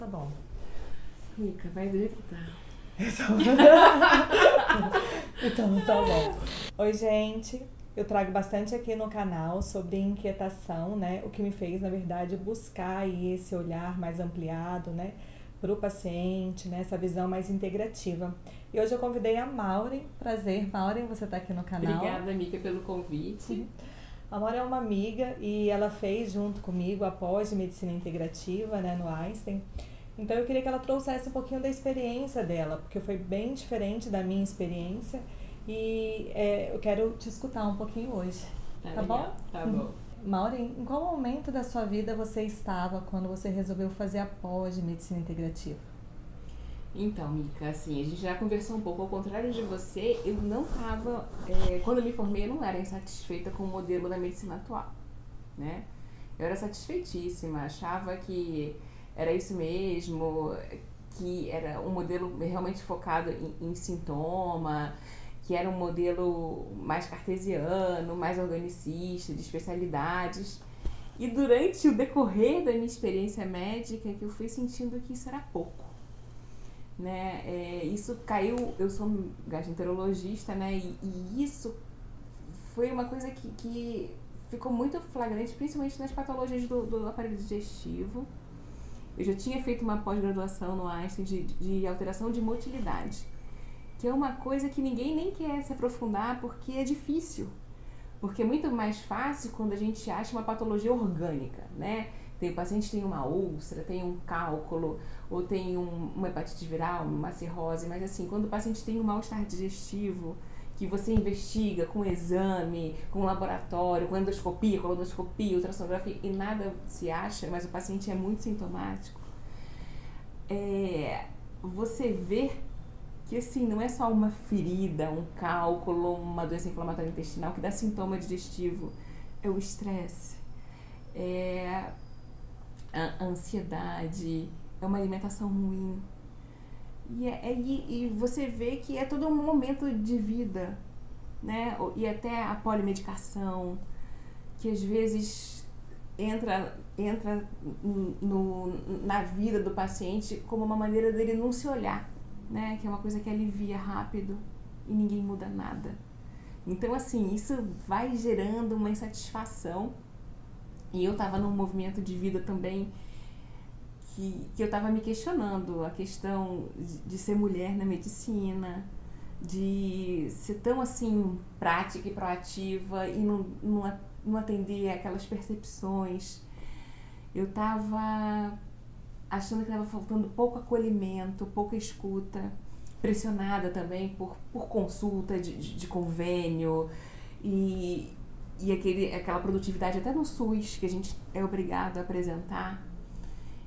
bom. Mica, vai do jeito que tá. Então tá bom. Oi, gente. Eu trago bastante aqui no canal sobre inquietação, né? O que me fez, na verdade, buscar aí esse olhar mais ampliado, né? Para o paciente, né? Essa visão mais integrativa. E hoje eu convidei a Maureen. Prazer, Maureen, você tá aqui no canal. Obrigada, Mica, pelo convite. A Maureen é uma amiga e ela fez junto comigo a pós de medicina integrativa, né? No Einstein. Então eu queria que ela trouxesse um pouquinho da experiência dela, porque foi bem diferente da minha experiência. E eu quero te escutar um pouquinho hoje, tá bom? Tá bom. Maureen, em qual momento da sua vida você estava quando você resolveu fazer a pós de medicina integrativa? Então, Mica, assim, a gente já conversou um pouco. Ao contrário de você, eu não estava... quando eu me formei, eu não era insatisfeita com o modelo da medicina atual, né? Eu era satisfeitíssima, achava que era isso mesmo, que era um modelo realmente focado em sintoma, que era um modelo mais cartesiano, mais organicista, de especialidades. E durante o decorrer da minha experiência médica, que eu fui sentindo que isso era pouco, né? Isso caiu, eu sou gastroenterologista, né? E isso foi uma coisa que ficou muito flagrante, principalmente nas patologias do aparelho digestivo. Eu já tinha feito uma pós-graduação no Einstein de alteração de motilidade, que é uma coisa que ninguém nem quer se aprofundar porque é difícil. Porque é muito mais fácil quando a gente acha uma patologia orgânica, né? O paciente tem uma úlcera, tem um cálculo, ou tem uma hepatite viral, uma cirrose, mas assim, quando o paciente tem um mal-estar digestivo, que você investiga com exame, com laboratório, com endoscopia, colonoscopia, ultrassonografia, e nada se acha, mas o paciente é muito sintomático, você vê que assim, não é só uma ferida, um cálculo, uma doença inflamatória intestinal que dá sintoma digestivo, é o estresse, é a ansiedade, é uma alimentação ruim. E você vê que é todo um momento de vida, né? E até a polimedicação, que às vezes entra na vida do paciente como uma maneira dele não se olhar, né? Que é uma coisa que alivia rápido e ninguém muda nada. Então, assim, isso vai gerando uma insatisfação. E eu estava num movimento de vida também que eu estava me questionando a questão de ser mulher na medicina, de ser tão assim prática e proativa e não atender aquelas percepções. Eu estava achando que estava faltando pouco acolhimento, pouca escuta, pressionada também por consulta de convênio e aquela produtividade até no SUS que a gente é obrigado a apresentar.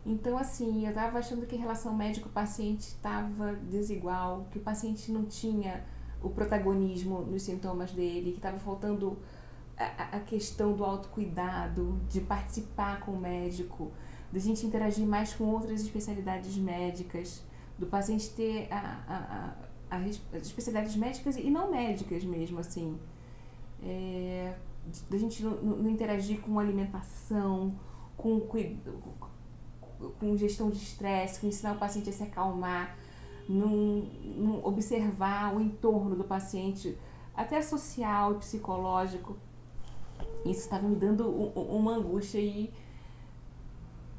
Então, assim, eu estava achando que a relação médico-paciente estava desigual, que o paciente não tinha o protagonismo nos sintomas dele, que estava faltando a questão do autocuidado, de participar com o médico, da gente interagir mais com outras especialidades médicas, do paciente ter as especialidades médicas e não médicas mesmo, assim. Da gente não interagir com alimentação, com gestão de estresse, com ensinar o paciente a se acalmar, não observar o entorno do paciente, até social e psicológico. Isso estava me dando uma angústia e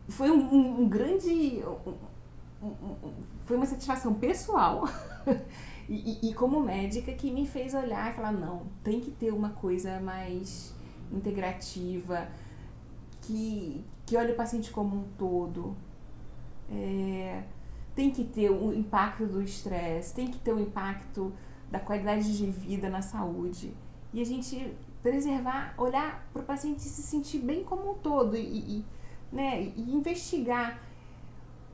foi um grande... foi uma satisfação pessoal e como médica que me fez olhar e falar, não, tem que ter uma coisa mais integrativa, que olhe o paciente como um todo. Tem que ter o impacto do estresse, tem que ter o impacto da qualidade de vida na saúde. E a gente preservar, olhar para o paciente se sentir bem como um todo né, e investigar.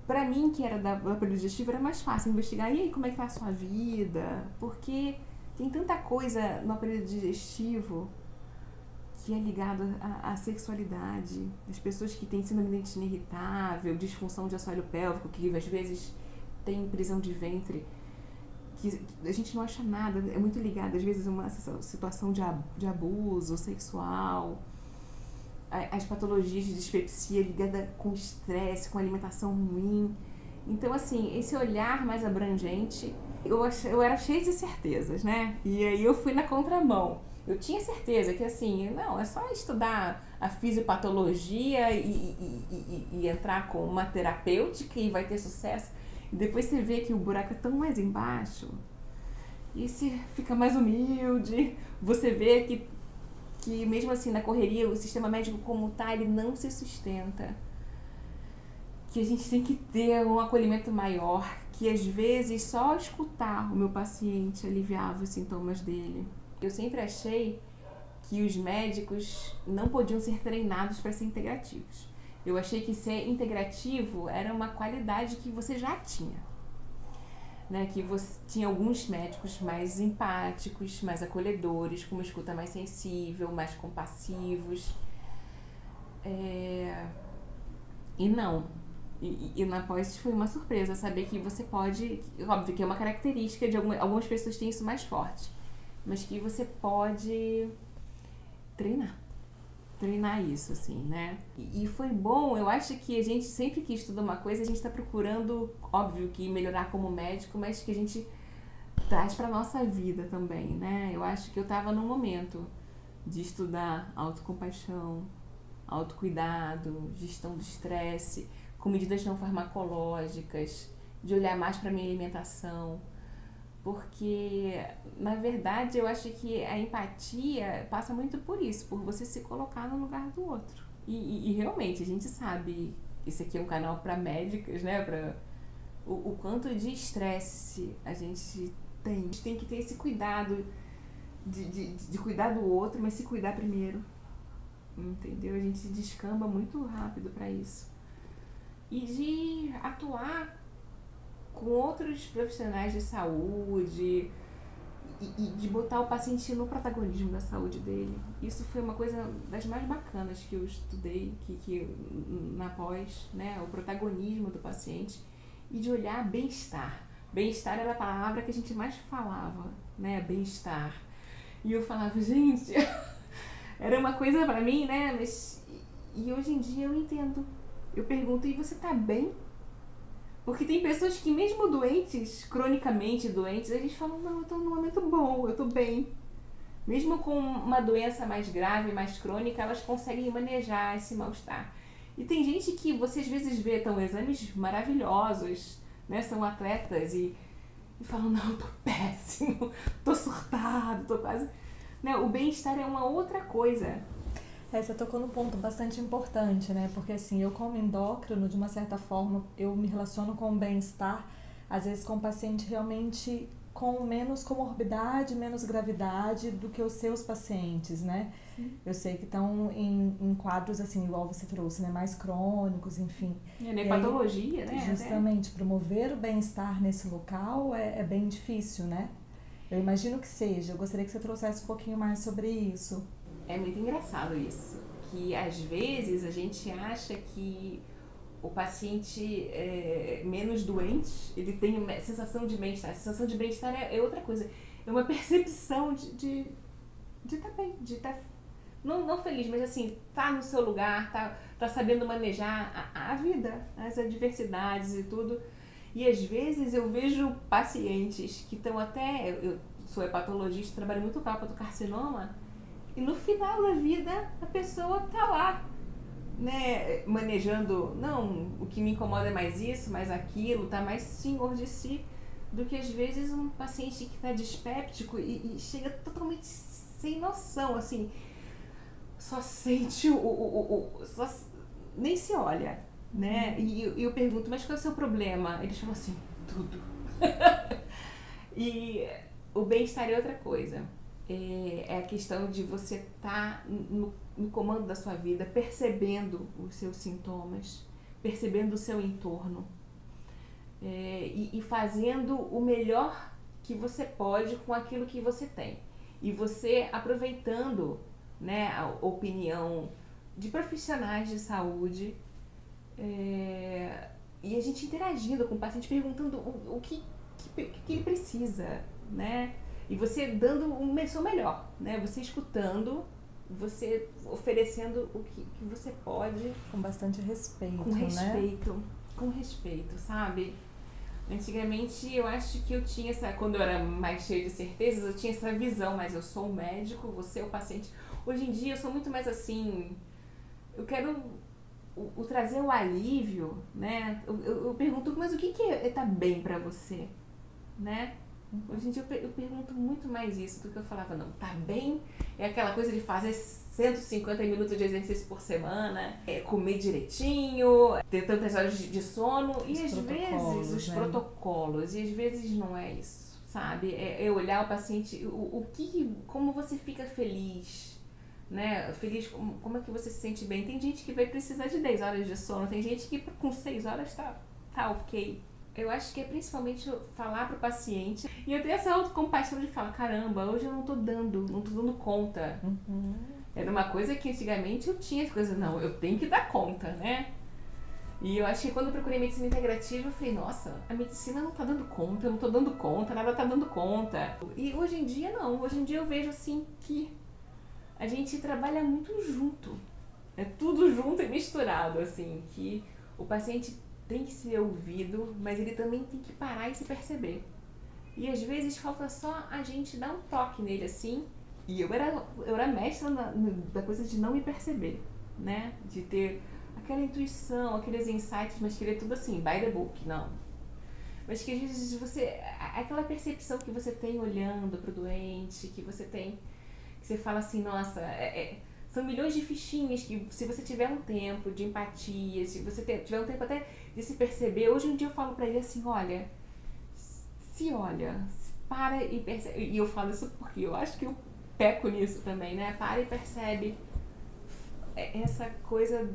Para mim, que era da aparelho digestivo, era mais fácil investigar. E aí, como é que tá a sua vida? Porque tem tanta coisa no aparelho digestivo que é ligado à sexualidade, das pessoas que têm síndrome de intestino irritável, disfunção de assoalho pélvico, que às vezes tem prisão de ventre, que a gente não acha nada, é muito ligado, às vezes, a uma situação de abuso sexual, as patologias de dispepsia ligada com estresse, com alimentação ruim. Então, assim, esse olhar mais abrangente, eu era cheia de certezas, né? E aí eu fui na contramão. Eu tinha certeza que, assim, não, é só estudar a fisiopatologia e entrar com uma terapêutica e vai ter sucesso. E depois você vê que o buraco é tão mais embaixo e você fica mais humilde. Você vê que mesmo assim, na correria, o sistema médico como tá, ele não se sustenta. Que a gente tem que ter um acolhimento maior, que às vezes só escutar o meu paciente aliviava os sintomas dele. Eu sempre achei que os médicos não podiam ser treinados para ser integrativos. Eu achei que ser integrativo era uma qualidade que você já tinha. Né? Que você tinha alguns médicos mais empáticos, mais acolhedores, com uma escuta mais sensível, mais compassivos. E não. E na pós foi uma surpresa saber que você pode, óbvio que é uma característica de algumas pessoas têm isso mais forte, mas que você pode treinar isso, assim, né? E foi bom, eu acho que a gente sempre que estuda uma coisa, a gente está procurando, óbvio que melhorar como médico, mas que a gente traz para nossa vida também, né? Eu acho que eu estava num momento de estudar autocompaixão, autocuidado, gestão do estresse, com medidas não farmacológicas, de olhar mais para minha alimentação, porque, na verdade, eu acho que a empatia passa muito por isso, por você se colocar no lugar do outro. E realmente, a gente sabe, esse aqui é um canal para médicas, né, para o quanto de estresse a gente tem. A gente tem que ter esse cuidado de cuidar do outro, mas se cuidar primeiro, entendeu? A gente se descamba muito rápido para isso. E de atuar com outros profissionais de saúde e de botar o paciente no protagonismo da saúde dele. Isso foi uma coisa das mais bacanas que eu estudei que na pós, né? O protagonismo do paciente e de olhar bem-estar. Bem-estar era a palavra que a gente mais falava, né? Bem-estar. E eu falava, gente, era uma coisa pra mim, né? Mas, e hoje em dia eu entendo. Eu pergunto, e você tá bem? Porque tem pessoas que mesmo doentes, cronicamente doentes, eles falam, não, eu tô num momento bom, eu tô bem. Mesmo com uma doença mais grave, mais crônica, elas conseguem manejar esse mal-estar. E tem gente que você às vezes vê, estão exames maravilhosos, né? São atletas e falam, não, eu tô péssimo, tô surtado, tô quase... Né? O bem-estar é uma outra coisa. Você tocou num ponto bastante importante, né? Porque assim, eu como endócrino, de uma certa forma, eu me relaciono com o bem-estar, às vezes com o paciente realmente com menos comorbidade, menos gravidade do que os seus pacientes, né? Sim. Eu sei que estão em quadros, assim, igual você trouxe, né? Mais crônicos, enfim. É patologia, né? Justamente, promover o bem-estar nesse local é bem difícil, né? Eu imagino que seja. Eu gostaria que você trouxesse um pouquinho mais sobre isso. É muito engraçado isso, que às vezes a gente acha que o paciente menos doente, ele tem uma sensação de bem-estar. A sensação de bem-estar é outra coisa, é uma percepção de estar bem, de estar, não feliz, mas assim, tá no seu lugar, tá sabendo manejar a vida, as adversidades e tudo. E às vezes eu vejo pacientes que estão até, eu sou hepatologista, trabalho muito com hepatocarcinoma, e no final da vida a pessoa tá lá, né, manejando, não, o que me incomoda é mais isso, mais aquilo, tá mais senhor de si, do que às vezes um paciente que tá dispéptico e chega totalmente sem noção, assim, só sente nem se olha, né, e eu pergunto, mas qual é o seu problema? Eles falam assim, tudo. E o bem-estar é outra coisa. É a questão de você estar no comando da sua vida, percebendo os seus sintomas, percebendo o seu entorno e fazendo o melhor que você pode com aquilo que você tem. E você aproveitando, né, a opinião de profissionais de saúde e a gente interagindo com o paciente, perguntando o que ele precisa, né? E você dando o seu melhor, né? Você escutando, você oferecendo o que você pode. Com bastante respeito, com respeito, né? com respeito, sabe? Antigamente eu acho que eu tinha essa, quando eu era mais cheia de certezas, eu tinha essa visão, mas eu sou o médico, você é o paciente. Hoje em dia eu sou muito mais assim, eu quero o trazer o alívio, né? Eu pergunto, mas o que é tá bem pra você, né? Hoje em dia eu pergunto muito mais isso do que eu falava, não, tá bem? É aquela coisa de fazer 150 minutos de exercício por semana, comer direitinho, ter tantas horas de sono, e às vezes os protocolos, e às vezes não é isso, sabe? É olhar o paciente, como você fica feliz, né? Feliz, como é que você se sente bem? Tem gente que vai precisar de 10 horas de sono, tem gente que com 6 horas tá ok. Eu acho que é principalmente falar pro paciente e eu tenho essa autocompaixão de falar, caramba, hoje eu não tô dando conta. Era uma coisa que antigamente eu tinha as coisas, não, eu tenho que dar conta, né? E eu acho que quando eu procurei medicina integrativa, eu falei, nossa, a medicina não tá dando conta, eu não tô dando conta, nada tá dando conta. E hoje em dia não, hoje em dia eu vejo assim que a gente trabalha muito junto. É tudo junto e misturado, assim, que o paciente tem que ser ouvido, mas ele também tem que parar e se perceber. E às vezes falta só a gente dar um toque nele assim. E eu era mestra da coisa de não me perceber, né? De ter aquela intuição, aqueles insights, mas querer tudo assim, by the book, não. Mas que às vezes aquela percepção que você tem olhando pro doente, que você tem, que você fala assim, nossa, são milhões de fichinhas que se você tiver um tempo de empatia, se você tiver um tempo até de se perceber, hoje em dia eu falo pra ele assim, olha, para e percebe, e eu falo isso porque eu acho que eu peco nisso também, né? Para e percebe essa coisa,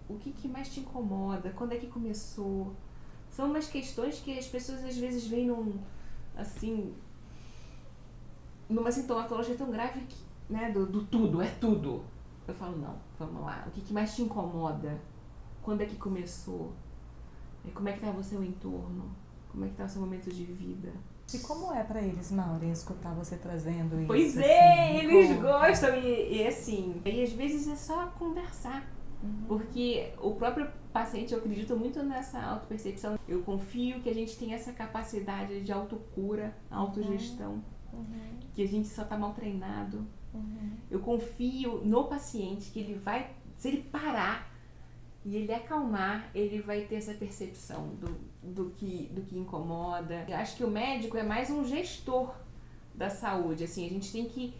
o que mais te incomoda, quando é que começou? São umas questões que as pessoas às vezes veem numa sintomatologia tão grave que, né, do tudo, é tudo. Eu falo, não, vamos lá, o que mais te incomoda? Quando é que começou? Como é que estava o seu entorno? Como é que está o seu momento de vida? E como é pra eles, Maureen, escutar você trazendo isso? Pois é, assim, eles gostam e assim, e às vezes é só conversar. Porque o próprio paciente, eu acredito muito nessa autopercepção. Eu confio que a gente tem essa capacidade de autocura, autogestão, que a gente só tá mal treinado. Eu confio no paciente que ele vai, se ele parar e ele acalmar, ele vai ter essa percepção do que incomoda. Eu acho que o médico é mais um gestor da saúde, assim, a gente tem que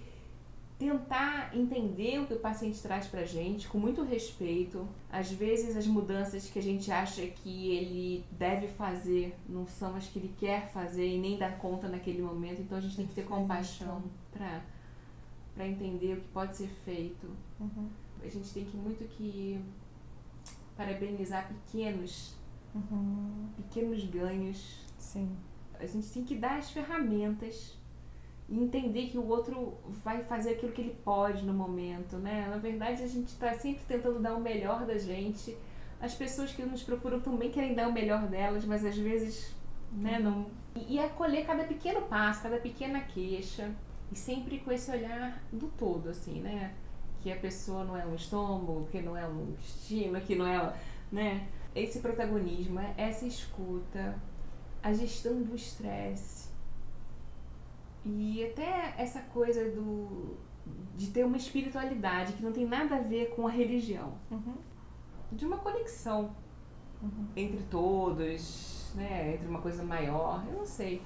tentar entender o que o paciente traz pra gente com muito respeito. Às vezes as mudanças que a gente acha que ele deve fazer não são as que ele quer fazer e nem dá conta naquele momento, então a gente tem que ter compaixão pra entender o que pode ser feito. A gente tem que muito que parabenizar pequenos ganhos. Sim. A gente tem que dar as ferramentas e entender que o outro vai fazer aquilo que ele pode no momento, né? Na verdade, a gente está sempre tentando dar o melhor da gente. As pessoas que nos procuram também querem dar o melhor delas, mas às vezes, né, não... E acolher cada pequeno passo, cada pequena queixa, e sempre com esse olhar do todo, assim, né? Que a pessoa não é um estômago, que não é um intestino, que não é, né? Esse protagonismo, essa escuta, a gestão do estresse e até essa coisa de ter uma espiritualidade que não tem nada a ver com a religião, de uma conexão entre todos, né? Entre uma coisa maior, eu não sei.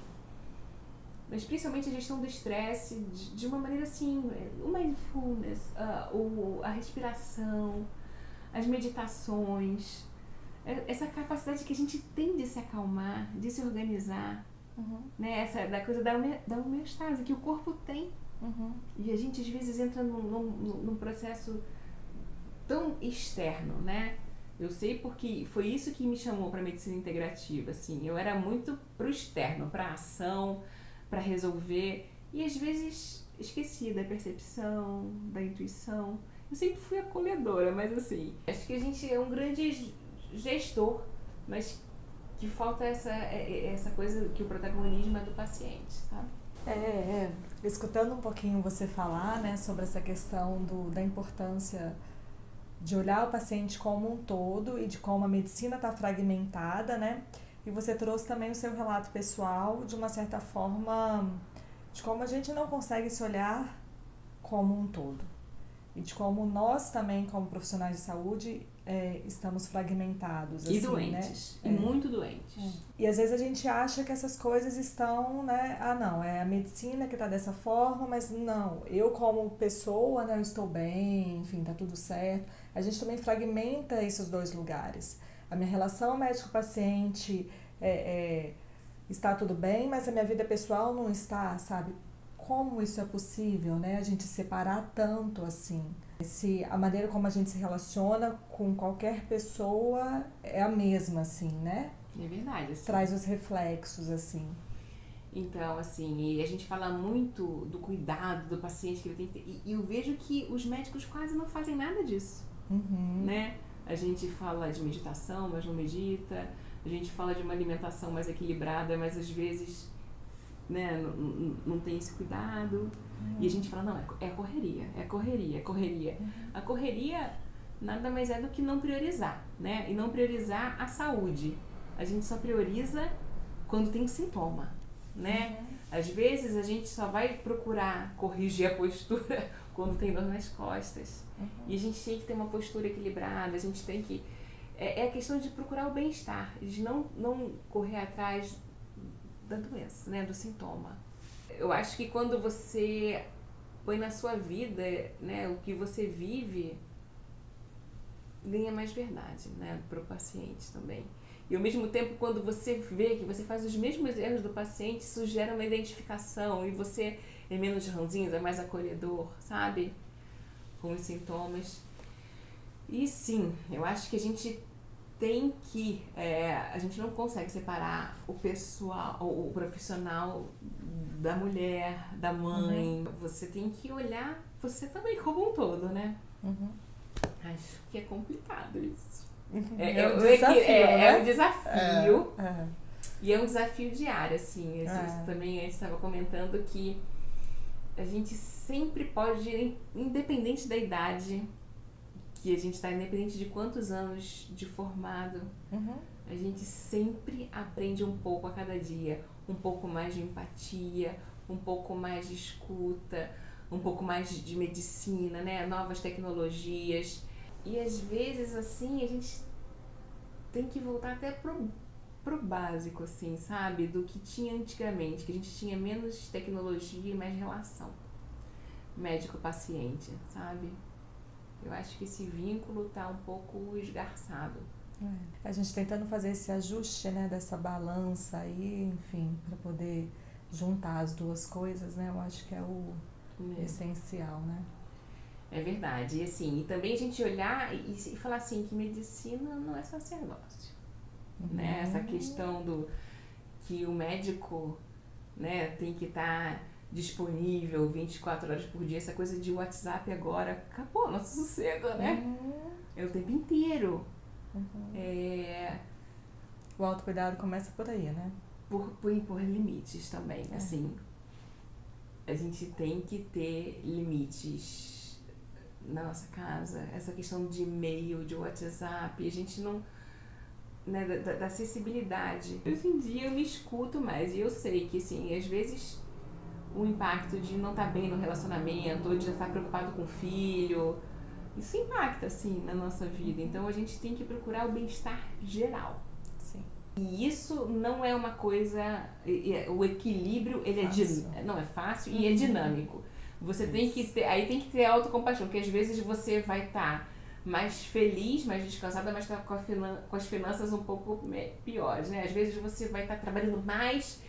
Mas principalmente a gestão do estresse de uma maneira assim, o mindfulness, a respiração, as meditações, essa capacidade que a gente tem de se acalmar, de se organizar, né? Essa da coisa da homeostase que o corpo tem. E a gente às vezes entra num processo tão externo, né? Eu sei porque foi isso que me chamou para medicina integrativa, assim. Eu era muito pro externo, pra ação, para resolver, e às vezes esqueci da percepção, da intuição. Eu sempre fui acolhedora, mas assim, acho que a gente é um grande gestor, mas que falta essa coisa que o protagonismo é do paciente, sabe? Escutando um pouquinho você falar, né, sobre essa questão da importância de olhar o paciente como um todo e de como a medicina está fragmentada, né? E você trouxe também o seu relato pessoal, de uma certa forma, de como a gente não consegue se olhar como um todo. E de como nós também, como profissionais de saúde, estamos fragmentados. E assim, doentes. Né? E muito doentes. E às vezes a gente acha que essas coisas estão, né? Ah, não, é a medicina que está dessa forma, mas não. Eu como pessoa, né, eu estou bem, enfim, tá tudo certo. A gente também fragmenta esses dois lugares. A minha relação médico-paciente está tudo bem, mas a minha vida pessoal não está, sabe? Como isso é possível, né? A gente separar tanto assim. A maneira como a gente se relaciona com qualquer pessoa é a mesma, assim, né? É verdade. Assim. Traz os reflexos, assim. Então, assim, e a gente fala muito do cuidado do paciente que ele tem que ter. E eu vejo que os médicos quase não fazem nada disso, né? A gente fala de meditação, mas não medita. A gente fala de uma alimentação mais equilibrada, mas às vezes, né, não tem esse cuidado. E a gente fala, não, é correria. A correria nada mais é do que não priorizar, né? E não priorizar a saúde. A gente só prioriza quando tem sintoma, né? Às vezes a gente só vai procurar corrigir a postura quando tem dor nas costas. E a gente tem que ter uma postura equilibrada, a gente tem que... É a questão de procurar o bem-estar, de não correr atrás da doença, né? Do sintoma. Eu acho que quando você põe na sua vida, né, o que você vive, ganha mais verdade, né, para o paciente também. E ao mesmo tempo, quando você vê que você faz os mesmos erros do paciente, isso gera uma identificação e você é menos ranzinza, é mais acolhedor, sabe? Com os sintomas. E sim, eu acho que a gente tem que... a gente não consegue separar o pessoal, o profissional da mulher, da mãe. Você tem que olhar você também como um todo, né? Acho que é complicado isso. É um desafio, né? É um desafio. E é um desafio diário, assim. A gente também estava comentando que a gente sempre pode, independente da idade que a gente está, independente de quantos anos de formado, a gente sempre aprende um pouco a cada dia. Um pouco mais de empatia, um pouco mais de escuta, um pouco mais de medicina, né? Novas tecnologias. E às vezes, assim, a gente tem que voltar até pro básico, assim, sabe? Do que tinha antigamente, que a gente tinha menos tecnologia e mais relação médico-paciente, sabe? Eu acho que esse vínculo tá um pouco esgarçado. A gente tentando fazer esse ajuste, né, dessa balança aí, enfim, para poder juntar as duas coisas, né? Eu acho que é o essencial, né? É verdade. E assim, e também a gente olhar e falar assim, que medicina não é sacerdócio, né? Essa questão do que o médico, né, tem que estar disponível 24 horas por dia, essa coisa de WhatsApp agora, acabou nosso sossego, né? É o tempo inteiro. O autocuidado começa por aí, né? Por impor limites também, assim. A gente tem que ter limites na nossa casa. Essa questão de e-mail, de WhatsApp, a gente não... Né, da acessibilidade. Hoje em dia eu me escuto mais e eu sei que, assim, às vezes o impacto de não estar bem no relacionamento, ou de estar preocupado com o filho, isso impacta, assim, na nossa vida. Então a gente tem que procurar o bem-estar geral. Sim. E isso não é uma coisa... O equilíbrio, ele não é fácil e é dinâmico. Você tem que ter... Aí tem que ter autocompaixão, porque às vezes você vai estar mais feliz, mais descansada, mas tá com as finanças um pouco piores, né? Às vezes você vai estar trabalhando mais,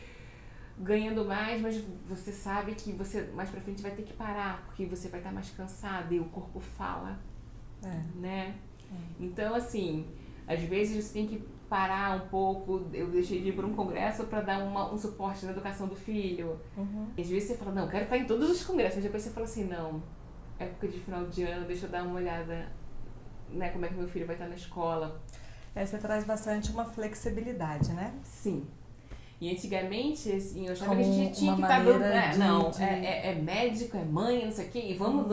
ganhando mais, mas você sabe que você mais pra frente vai ter que parar, porque você vai estar mais cansada e o corpo fala, né? Então, assim, às vezes você tem que parar um pouco. Eu deixei de ir para um congresso para dar um suporte na educação do filho. Às vezes você fala, não, eu quero estar em todos os congressos, mas depois você fala assim, não, época de final de ano, deixa eu dar uma olhada, né, como é que meu filho vai estar na escola. Você traz bastante uma flexibilidade, né? Sim. E antigamente, assim, eu achava Como que a gente tinha que estar dando... É médico, é mãe, não sei o quê, e vamos...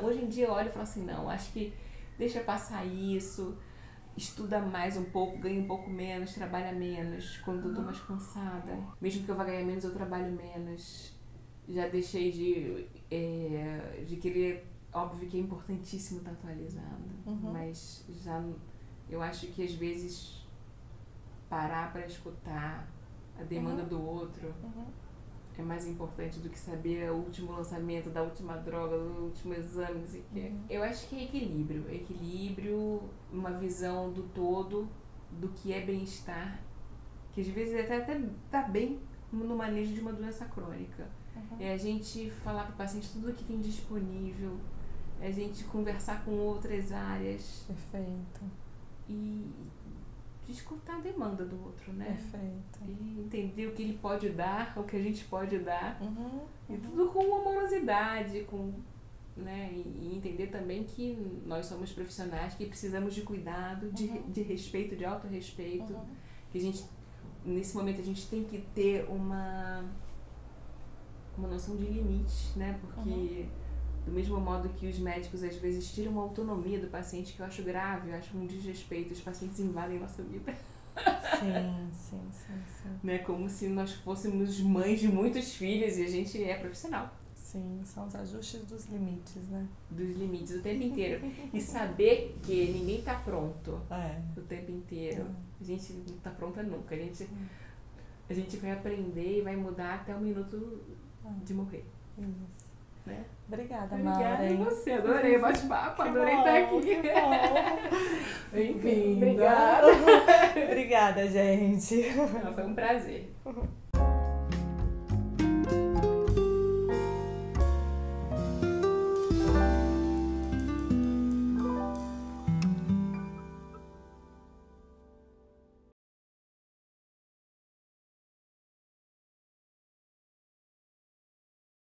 Hoje em dia eu olho e falo assim, não, acho que deixa passar isso, estuda mais um pouco, ganha um pouco menos, trabalha menos. Quando eu tô mais cansada, mesmo que eu vá ganhar menos, eu trabalho menos. Já deixei de querer, óbvio que é importantíssimo estar atualizado, mas já eu acho que às vezes parar para escutar a demanda do outro é mais importante do que saber o último lançamento da última droga, do último exame, não sei o quê. Eu acho que é equilíbrio, uma visão do todo, do que é bem-estar, que às vezes até tá bem no manejo de uma doença crônica. É a gente falar para o paciente tudo o que tem disponível, é a gente conversar com outras áreas. Perfeito. E de escutar a demanda do outro, né? Perfeito. E entender o que ele pode dar, o que a gente pode dar. E tudo com amorosidade, né? E entender também que nós somos profissionais que precisamos de cuidado, de respeito, de autorrespeito. Que a gente, nesse momento, a gente tem que ter uma noção de limite, né? Porque do mesmo modo que os médicos às vezes tiram a autonomia do paciente, que eu acho grave, eu acho um desrespeito, os pacientes invadem nossa vida. Sim. Né? Como se nós fôssemos mães de muitos filhos e a gente é profissional. Sim, são os ajustes dos limites, né? Dos limites o tempo inteiro. E saber que ninguém tá pronto o tempo inteiro. A gente não tá pronta nunca. A gente vai aprender e vai mudar até o minuto de morrer. Isso. Né? Obrigada, Obrigada Mara. a você, adorei o bate-papo, adorei estar aqui. Bem-vinda. Obrigada. Obrigada, gente. Foi um prazer.